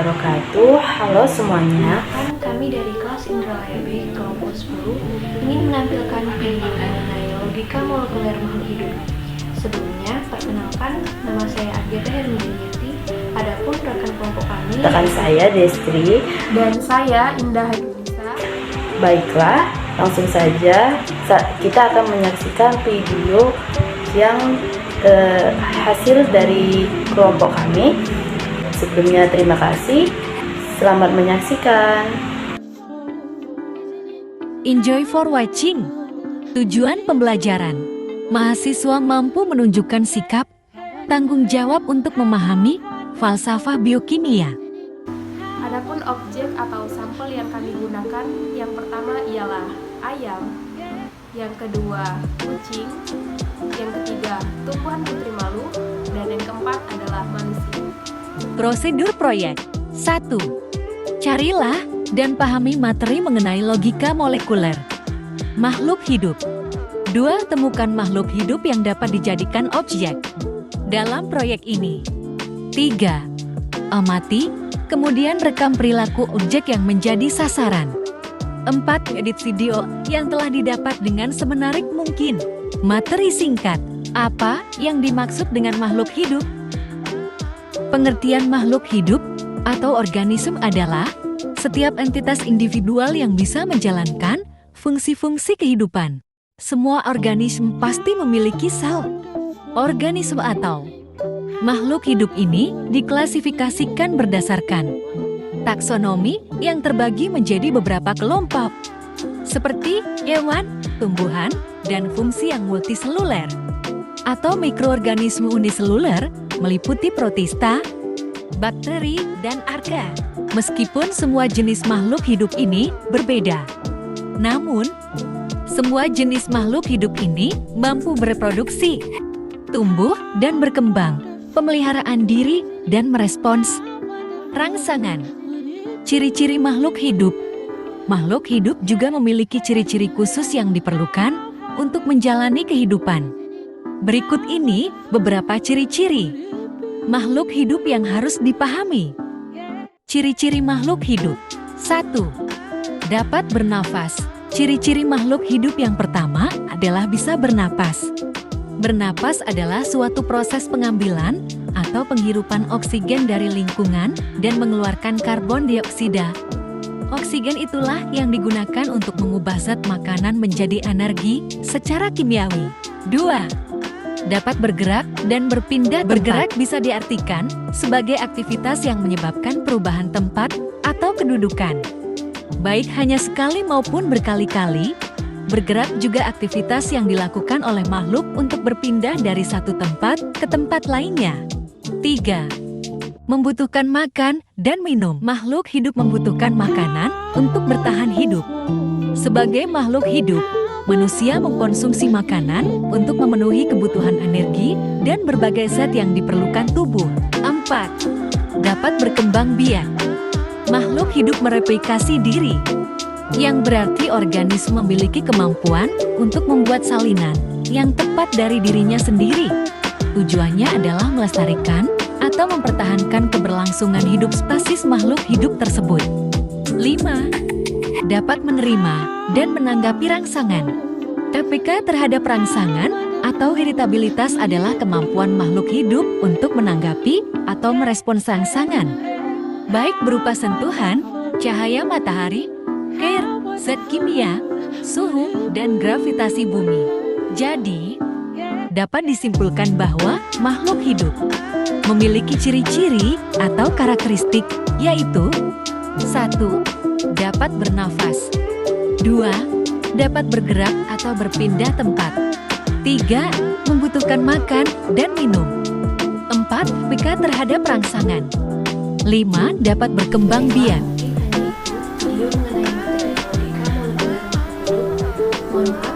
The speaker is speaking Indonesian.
wabarakatuh. Halo semuanya. Kami dari kelas Indra HB kelompok 10 ingin menampilkan video mengenai logika molekuler makhluk hidup. Sebelumnya, perkenalkan, nama saya Agiata Herminiati. Adapun rekan kelompok kami, Rekan saya Destri. dan saya Indah Hadinisa. Baiklah, langsung saja kita akan menyaksikan video yang hasil dari kelompok kami. Sebelumnya terima kasih. Selamat menyaksikan. Enjoy for watching. Tujuan pembelajaran. Mahasiswa mampu menunjukkan sikap, tanggung jawab untuk memahami falsafah biokimia. Adapun objek atau sampel yang kami gunakan, yang pertama ialah ayam, yang kedua kucing, yang ketiga tumbuhan putri malu, dan yang keempat adalah manusia. Prosedur proyek. 1. Carilah dan pahami materi mengenai logika molekuler makhluk hidup. 2. Temukan makhluk hidup yang dapat dijadikan objek dalam proyek ini. 3. Amati, kemudian rekam perilaku objek yang menjadi sasaran. 4. Edit video yang telah didapat dengan semenarik mungkin. Materi singkat. Apa yang dimaksud dengan makhluk hidup? Pengertian makhluk hidup atau organisme adalah setiap entitas individual yang bisa menjalankan fungsi-fungsi kehidupan. Semua organisme pasti memiliki sel. Organisme atau makhluk hidup ini diklasifikasikan berdasarkan taksonomi yang terbagi menjadi beberapa kelompok, seperti hewan, tumbuhan, dan fungsi yang multiseluler. Atau mikroorganisme uniseluler meliputi protista, bakteri, dan arka. Meskipun semua jenis makhluk hidup ini berbeda, namun semua jenis makhluk hidup ini mampu bereproduksi, tumbuh, dan berkembang, pemeliharaan diri, dan merespons rangsangan. Ciri-ciri makhluk hidup. Makhluk hidup juga memiliki ciri-ciri khusus yang diperlukan untuk menjalani kehidupan. Berikut ini beberapa ciri-ciri makhluk hidup yang harus dipahami. Ciri-ciri makhluk hidup. 1. Dapat bernafas. Ciri-ciri makhluk hidup yang pertama adalah bisa bernapas. Bernapas adalah suatu proses pengambilan atau penghirupan oksigen dari lingkungan dan mengeluarkan karbon dioksida. Oksigen itulah yang digunakan untuk mengubah zat makanan menjadi energi secara kimiawi. 2. Dapat bergerak dan berpindah. Bergerak bisa diartikan sebagai aktivitas yang menyebabkan perubahan tempat atau kedudukan, baik hanya sekali maupun berkali-kali. Bergerak juga aktivitas yang dilakukan oleh makhluk untuk berpindah dari satu tempat ke tempat lainnya. 3. Membutuhkan makan dan minum. Makhluk hidup membutuhkan makanan untuk bertahan hidup. Sebagai makhluk hidup, manusia mengkonsumsi makanan untuk memenuhi kebutuhan energi dan berbagai zat yang diperlukan tubuh. 4. Dapat berkembang biak. Makhluk hidup mereplikasi diri, yang berarti organisme memiliki kemampuan untuk membuat salinan yang tepat dari dirinya sendiri. Tujuannya adalah melestarikan atau mempertahankan keberlangsungan hidup spesies makhluk hidup tersebut. 5. Dapat menerima dan menanggapi rangsangan. TPK terhadap rangsangan atau heritabilitas adalah kemampuan makhluk hidup untuk menanggapi atau merespons rangsangan, baik berupa sentuhan, cahaya matahari, air, zat kimia, suhu, dan gravitasi bumi. Jadi, dapat disimpulkan bahwa makhluk hidup memiliki ciri-ciri atau karakteristik, yaitu 1. Dapat bernafas. 2. Dapat bergerak atau berpindah tempat. 3. Membutuhkan makan dan minum. 4. Peka terhadap rangsangan. 5. Dapat berkembang biak. Video mengenai materi logika molekuler makhluk hidup. Mohon maaf